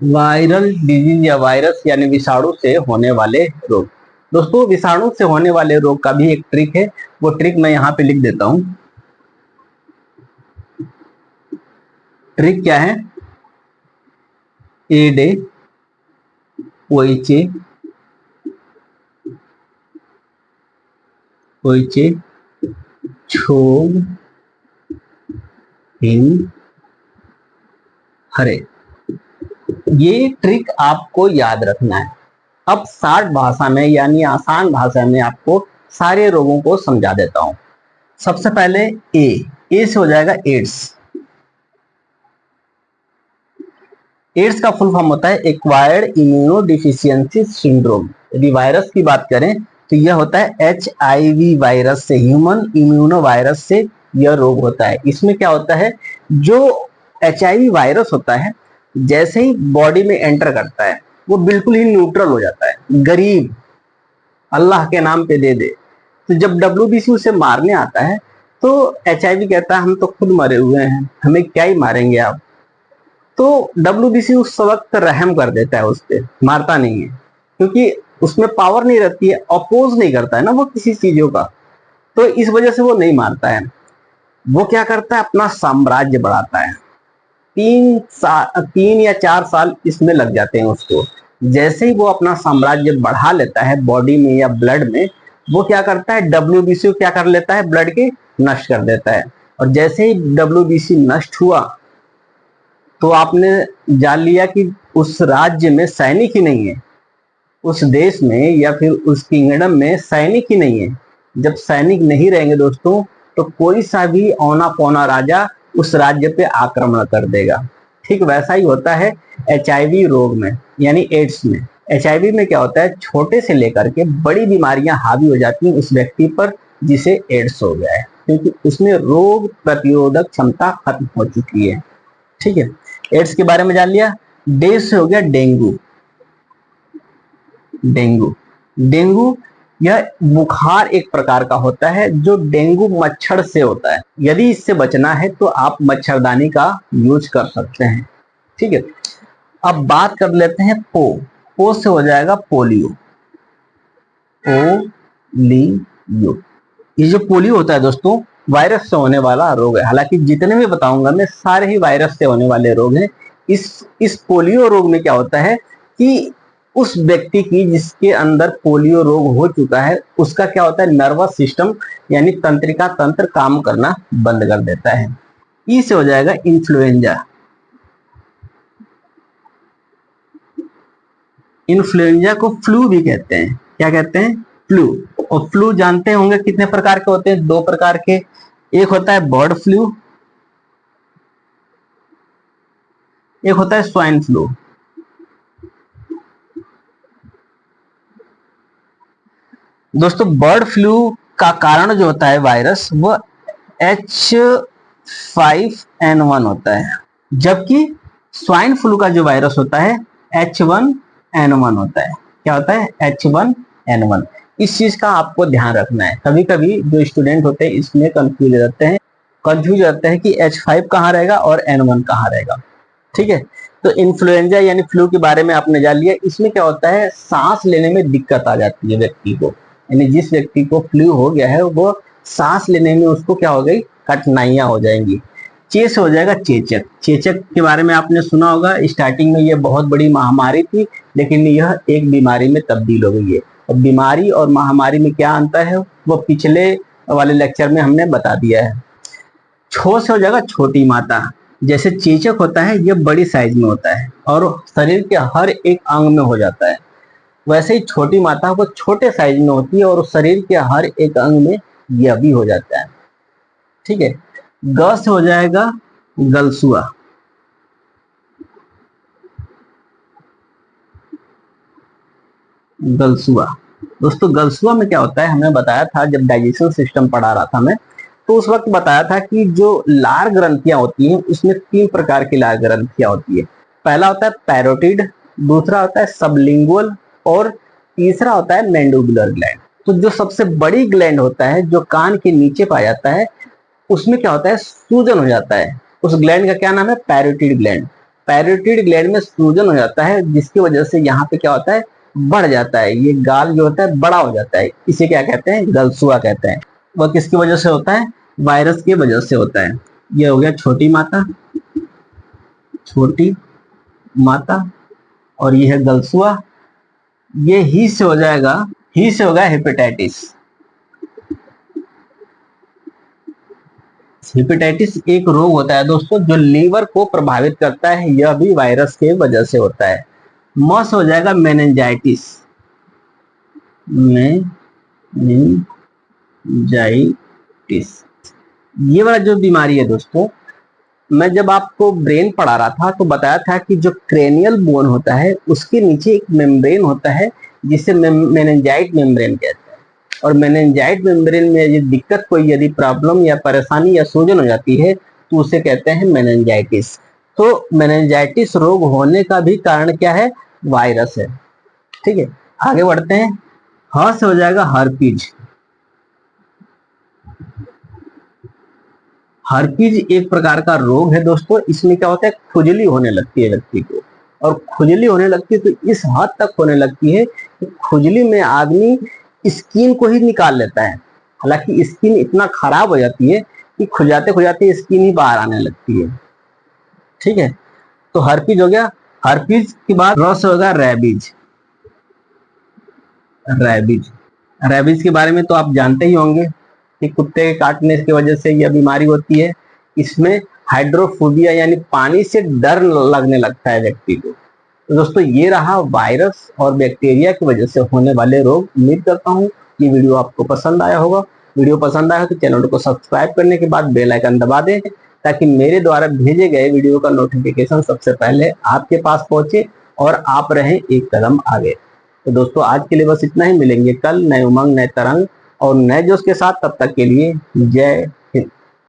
Viral disease या virus यानी विषाणु से होने वाले रोग। दोस्तों, विषाणु से होने वाले रोग का भी एक ट्रिक है, वो ट्रिक मैं यहाँ पे लिख देता हूं। ट्रिक क्या है? एडे पोइचे पोइचे छोग हिंग हरे। ये ट्रिक आपको याद रखना है। अब शार्ट भाषा में यानी आसान भाषा में आपको सारे रोगों को समझा देता हूं। सबसे पहले ए से हो जाएगा एड्स। एड्स का फुल फॉर्म होता है एक्वायर्ड इम्यूनोडिफिशियंसी सिंड्रोम। यदि वायरस की बात करें तो यह होता है HIV वायरस से, ह्यूमन इम्यूनो वायरस से यह रोग होता है। इसमें क्या होता है, जो HIV वायरस होता है जैसे ही बॉडी में एंटर करता है वो बिल्कुल ही न्यूट्रल हो जाता है, गरीब अल्लाह के नाम पे दे दे। तो जब WBC उसे मारने आता है तो HIV कहता है हम तो खुद मरे हुए हैं, हमें क्या ही मारेंगे आप। तो WBC उस वक्त रहम कर देता है, उस पर मारता नहीं है, क्योंकि उसमें पावर नहीं रहती है, अपोज नहीं करता है ना वो किसी चीजों का, तो इस वजह से वो नहीं मारता है। वो क्या करता है, अपना साम्राज्य बढ़ाता है। 3 या 4 साल इसमें लग जाते हैं उसको। जैसे ही वो अपना साम्राज्य बढ़ा लेता है बॉडी में या ब्लड में, वो क्या करता है, WBC को क्या कर लेता है, ब्लड के नष्ट कर देता है। और जैसे ही WBC नष्ट हुआ तो आपने जान लिया कि उस राज्य में सैनिक ही नहीं है, उस देश में या फिर उस किंगडम में सैनिक ही नहीं है। जब सैनिक नहीं रहेंगे दोस्तों तो कोई सा भी औना पौना राजा उस राज्य पे आक्रमण कर देगा। ठीक वैसा ही होता है HIV रोग में यानी एड्स में। HIV में क्या होता है, छोटे से लेकर के बड़ी बीमारियां हावी हो जाती हैं उस व्यक्ति पर जिसे एड्स हो गया है, क्योंकि उसमें रोग प्रतिरोधक क्षमता खत्म हो चुकी है। ठीक है, एड्स के बारे में जान लिया। डेंगू से हो गया डेंगू। डेंगू यह बुखार एक प्रकार का होता है जो डेंगू मच्छर से होता है। यदि इससे बचना है तो आप मच्छरदानी का यूज कर सकते हैं। ठीक है, अब बात कर लेते हैं पो से हो जाएगा पोलियो। पोलियो, ये जो पोलियो होता है दोस्तों वायरस से होने वाला रोग है। हालांकि जितने भी बताऊंगा मैं सारे ही वायरस से होने वाले रोग हैं। इस पोलियो रोग में क्या होता है कि उस व्यक्ति की जिसके अंदर पोलियो रोग हो चुका है उसका क्या होता है, नर्वस सिस्टम यानी तंत्रिका तंत्र काम करना बंद कर देता है। ई से हो जाएगा इन्फ्लुएंजा। इन्फ्लुएंजा को फ्लू भी कहते हैं। क्या कहते हैं, फ्लू। और फ्लू जानते होंगे कितने प्रकार के होते हैं, 2 प्रकार के। एक होता है बर्ड फ्लू, एक होता है स्वाइन फ्लू। दोस्तों बर्ड फ्लू का कारण जो होता है वायरस वो H5N1 होता है, जबकि स्वाइन फ्लू का जो वायरस होता है H1N1 होता है। क्या होता है, H1N1। इस चीज का आपको ध्यान रखना है। कभी कभी जो स्टूडेंट होते हैं इसमें कंफ्यूज रहते हैं कि H5 कहाँ रहेगा और N1 कहाँ रहेगा। ठीक है, तो इन्फ्लुएंजा यानी फ्लू के बारे में आपने जान लिया। इसमें क्या होता है, सांस लेने में दिक्कत आ जाती है व्यक्ति को, यानी जिस व्यक्ति को फ्लू हो गया है वो सांस लेने में उसको क्या हो गई, कठिनाइयां हो जाएंगी। से हो जाएगा चेचक। चेचक के बारे में आपने सुना होगा, स्टार्टिंग में यह बहुत बड़ी महामारी थी लेकिन यह एक बीमारी में तब्दील हो गई है। और बीमारी और महामारी में क्या अंतर है वो पिछले वाले लेक्चर में हमने बता दिया है। से हो जाएगा छोटी माता। जैसे चेचक होता है यह बड़ी साइज में होता है और शरीर के हर एक अंग में हो जाता है, वैसे ही छोटी माता वो छोटे साइज में होती है और शरीर के हर एक अंग में यह भी हो जाता है। ठीक है, ग से हो जाएगा गलसुआ। गलसुआ दोस्तों, गलसुआ में क्या होता है, हमने बताया था जब डाइजेशन सिस्टम पढ़ा रहा था मैं, तो उस वक्त बताया था कि जो लार ग्रंथियां होती हैं उसमें 3 प्रकार की लार ग्रंथियां होती है। पहला होता है पैरोटिड, दूसरा होता है सबलिंगुअल और तीसरा होता है मैंडिबुलर ग्लैंड। तो जो सबसे बड़ी ग्लैंड होता है जो कान के नीचे पाया जाता है उसमें क्या होता है, सूजन हो जाता है। उस ग्लैंड का क्या नाम है, पैरोटिड ग्लैंड। पैरोटिड ग्लैंड में सूजन हो जाता है, जिसकी वजह से यहाँ पे क्या होता है, बढ़ जाता है, ये गाल जो होता है बड़ा हो जाता है, इसे क्या कहते हैं, गलसुआ कहते हैं। वह किसकी वजह से होता है, वायरस की वजह से होता है। ये हो गया छोटी माता, छोटी माता, और ये है गलसुआ। ये ही से हो जाएगा, ही से होगा हेपेटाइटिस। हेपेटाइटिस एक रोग होता है दोस्तों जो लीवर को प्रभावित करता है, यह भी वायरस के वजह से होता है। म से हो जाएगा मेनिंजाइटिस, मेनिंजाइटिस। ये वाला जो बीमारी है दोस्तों, मैं जब आपको ब्रेन पढ़ा रहा था तो बताया था कि जो क्रेनियल बोन होता है उसके नीचे एक मेम्ब्रेन होता है जिसे मेनिंजाइट मेम्ब्रेन कहते हैं। और मेनिंजाइट मेम्ब्रेन में यदि दिक्कत, कोई यदि प्रॉब्लम या परेशानी या सूजन हो जाती है तो उसे कहते हैं मेनिंजाइटिस। तो मेनिंजाइटिस रोग होने का भी कारण क्या है, वायरस है। ठीक है, आगे बढ़ते हैं। ह से हो जाएगा हर्पीज। हर्पीज एक प्रकार का रोग है दोस्तों। इसमें क्या होता है, खुजली होने लगती है व्यक्ति को, और खुजली होने लगती है तो इस हद तक होने लगती है कि खुजली में आदमी स्किन को ही निकाल लेता है। हालांकि स्किन इतना खराब हो जाती है कि खुजाते खुजाते स्किन ही बाहर आने लगती है। ठीक है, तो हर्पीज हो गया। हर्पीज के बाद र से होगा रैबीज। रैबीज, रैबीज के बारे में तो आप जानते ही होंगे कि कुत्ते के काटने की वजह से यह बीमारी होती है। इसमें हाइड्रोफोबिया यानी पानी से डर लगने लगता है व्यक्ति को। तो दोस्तों ये रहा वायरस और बैक्टीरिया की वजह से होने वाले रोग। उम्मीद करता हूँ ये वीडियो आपको पसंद आया होगा। वीडियो पसंद आया तो चैनल को सब्सक्राइब करने के बाद बेल आइकन दबा दें ताकि मेरे द्वारा भेजे गए वीडियो का नोटिफिकेशन सबसे पहले आपके पास पहुंचे और आप रहें एक कदम आगे। तो दोस्तों आज के लिए बस इतना ही। मिलेंगे कल नए उमंग, नए तरंग और नए जोश के साथ। तब तक के लिए जय